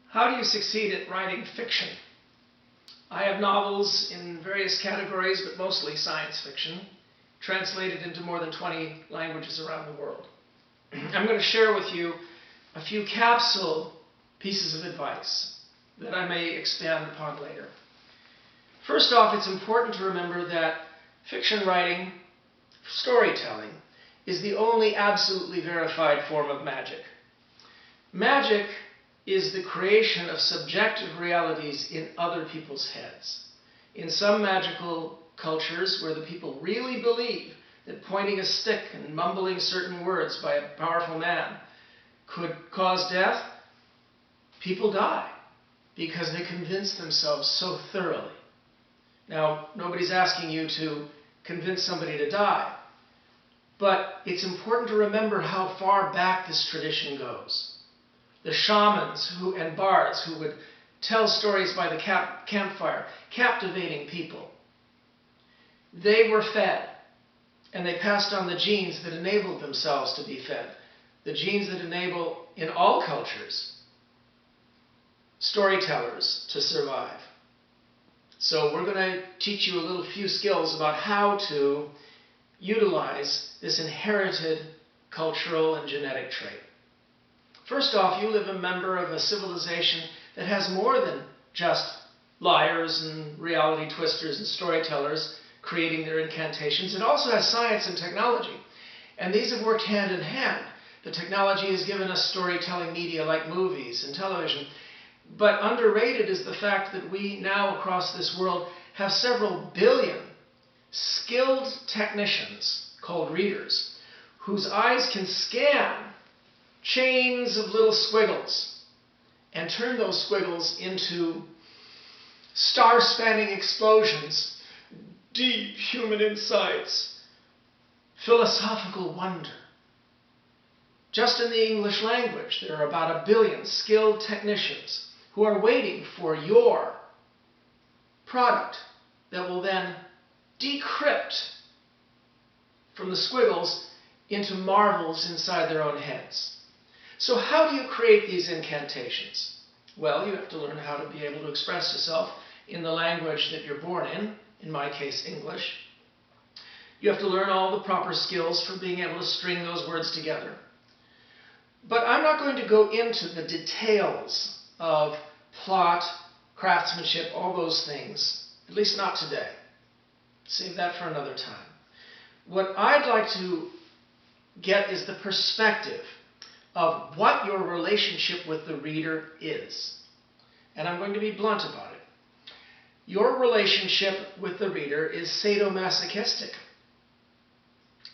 How do you succeed at writing fiction? I have novels in various categories, but mostly science fiction, translated into more than 20 languages around the world. I'm going to share with you a few capsule pieces of advice that I may expand upon later. First off, it's important to remember that fiction writing, storytelling, is the only absolutely verified form of magic. Magic is the creation of subjective realities in other people's heads. In some magical cultures where the people really believe that pointing a stick and mumbling certain words by a powerful man could cause death, people die because they convince themselves so thoroughly. Now, nobody's asking you to convince somebody to die, but it's important to remember how far back this tradition goes. The shamans and bards who would tell stories by the campfire, captivating people. They were fed, and they passed on the genes that enabled themselves to be fed. The genes that enable, in all cultures, storytellers to survive. So we're going to teach you a little few skills about how to utilize this inherited cultural and genetic trait. First off, you live a member of a civilization that has more than just liars and reality twisters and storytellers creating their incantations. It also has science and technology. And these have worked hand in hand. The technology has given us storytelling media like movies and television. But underrated is the fact that we now across this world have several billion skilled technicians called readers whose eyes can scan chains of little squiggles and turn those squiggles into star-spanning explosions, deep human insights, philosophical wonder. Just in the English language, there are about 1 billion skilled technicians who are waiting for your product that will then decrypt from the squiggles into marvels inside their own heads. So how do you create these incantations? Well, you have to learn how to be able to express yourself in the language that you're born in my case, English. You have to learn all the proper skills for being able to string those words together. But I'm not going to go into the details of plot, craftsmanship, all those things, at least not today. Save that for another time. What I'd like to get is the perspective of what your relationship with the reader is. And I'm going to be blunt about it. Your relationship with the reader is sadomasochistic.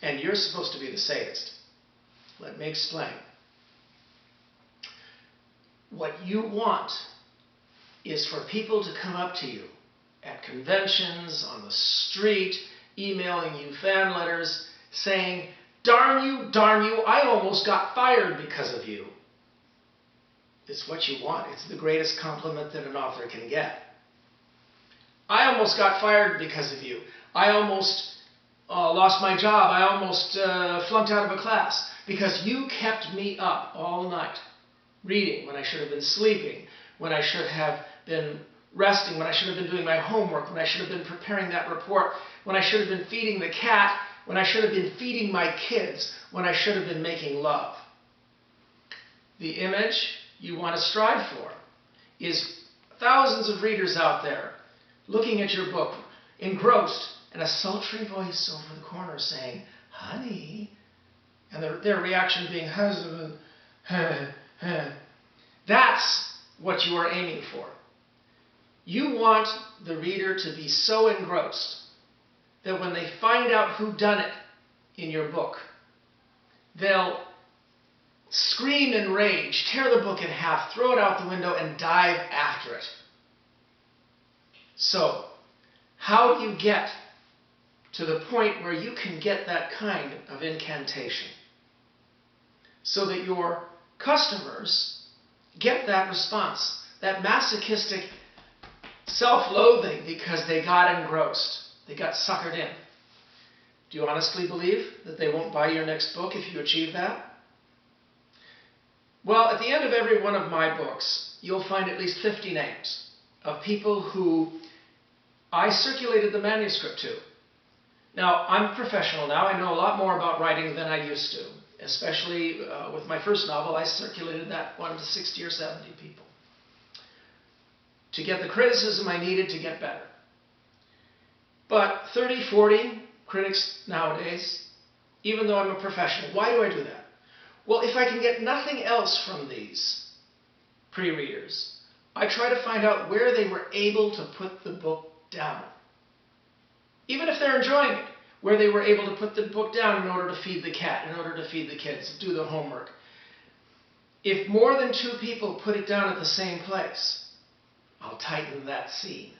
And you're supposed to be the sadist. Let me explain. What you want is for people to come up to you at conventions, on the street, emailing you fan letters, saying, darn you, I almost got fired because of you. It's what you want. It's the greatest compliment that an author can get. I almost got fired because of you. I almost lost my job. I almost flunked out of a class because you kept me up all night reading when I should have been sleeping, when I should have been resting, when I should have been doing my homework, when I should have been preparing that report, when I should have been feeding the cat, when I should have been feeding my kids, when I should have been making love. The image you want to strive for is thousands of readers out there looking at your book, engrossed, and a sultry voice over the corner saying, honey, and their reaction being, husband, That's what you are aiming for. You want the reader to be so engrossed that when they find out who done it in your book, they'll scream in rage, tear the book in half, throw it out the window, and dive after it. So, how do you get to the point where you can get that kind of incantation so that your customers get that response, that masochistic self-loathing because they got engrossed, they got suckered in? Do you honestly believe that they won't buy your next book if you achieve that? Well, at the end of every one of my books, you'll find at least 50 names of people who I circulated the manuscript to. Now, I'm a professional now. I know a lot more about writing than I used to. Especially with my first novel, I circulated that one to 60 or 70 people to get the criticism I needed to get better. But 30, 40 critics nowadays, even though I'm a professional, why do I do that? Well, if I can get nothing else from these pre-readers, I try to find out where they were able to put the book down. Even if they're enjoying it, where they were able to put the book down in order to feed the cat, in order to feed the kids, do the homework. If more than 2 people put it down at the same place, I'll tighten that scene.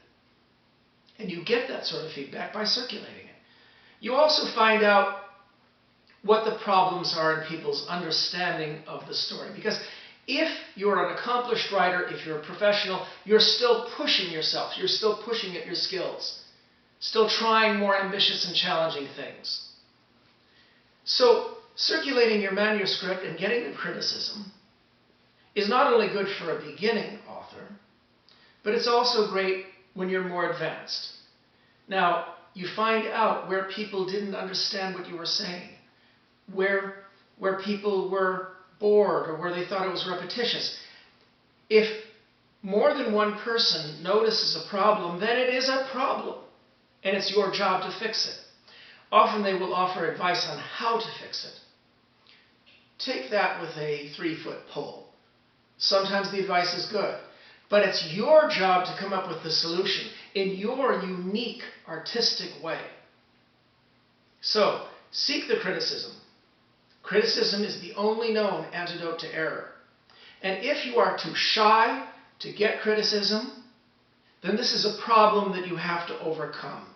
And you get that sort of feedback by circulating it. You also find out what the problems are in people's understanding of the story. Because if you're an accomplished writer, if you're a professional, you're still pushing yourself. You're still pushing at your skills. Still trying more ambitious and challenging things. So circulating your manuscript and getting the criticism is not only good for a beginning author, but it's also great when you're more advanced. Now, you find out where people didn't understand what you were saying, where people were bored or where they thought it was repetitious. If more than one person notices a problem, then it is a problem, and it's your job to fix it. Often they will offer advice on how to fix it. Take that with a 3-foot pole. Sometimes the advice is good, but it's your job to come up with the solution in your unique artistic way. So, seek the criticism. Criticism is the only known antidote to error. And if you are too shy to get criticism, then this is a problem that you have to overcome.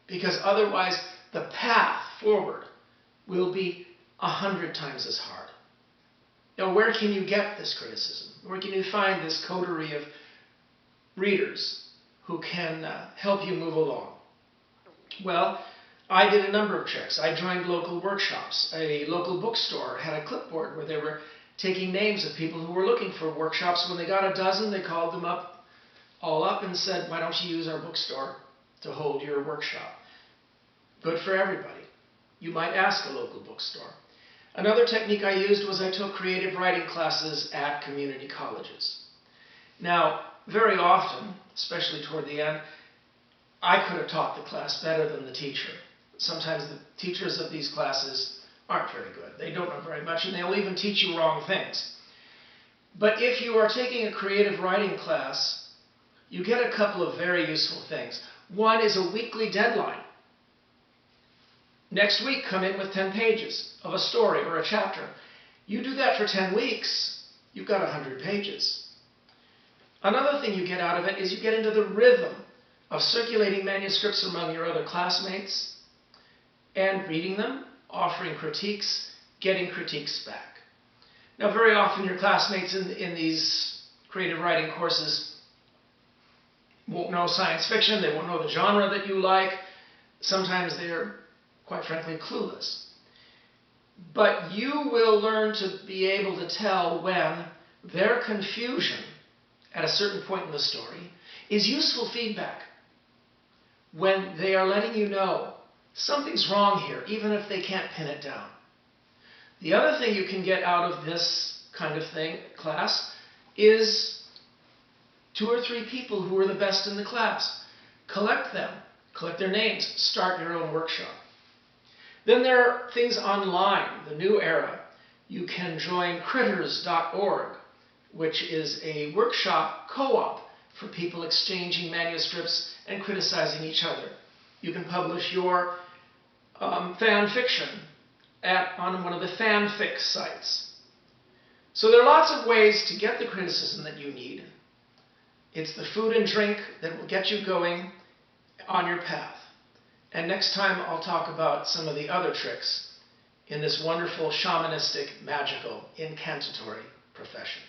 Because otherwise, the path forward will be 100 times as hard. Now, where can you get this criticism? Where can you find this coterie of readers who can help you move along? Well, I did a number of tricks. I joined local workshops. A local bookstore had a clipboard where they were taking names of people who were looking for workshops. When they got a dozen, they called them all up and said, why don't you use our bookstore to hold your workshop? Good for everybody. You might ask a local bookstore. Another technique I used was I took creative writing classes at community colleges. Now, very often, especially toward the end, I could have taught the class better than the teacher. Sometimes the teachers of these classes aren't very good. They don't know very much, and they'll even teach you wrong things. But if you are taking a creative writing class, you get a couple of very useful things. One is a weekly deadline. Next week, come in with 10 pages of a story or a chapter. You do that for 10 weeks, you've got 100 pages. Another thing you get out of it is you get into the rhythm of circulating manuscripts among your other classmates and reading them, offering critiques, getting critiques back. Now, very often your classmates in these creative writing courses won't know science fiction, they won't know the genre that you like. Sometimes they're, quite frankly, clueless. But you will learn to be able to tell when their confusion at a certain point in the story is useful feedback. When they are letting you know something's wrong here, even if they can't pin it down. The other thing you can get out of this kind of class, is 2 or 3 people who are the best in the class. Collect them, collect their names, start your own workshop. Then there are things online, the new era. You can join critters.org, which is a workshop co-op for people exchanging manuscripts and criticizing each other. You can publish your fan fiction on one of the fanfic sites. So there are lots of ways to get the criticism that you need. It's the food and drink that will get you going on your path. And next time I'll talk about some of the other tricks in this wonderful shamanistic, magical, incantatory profession.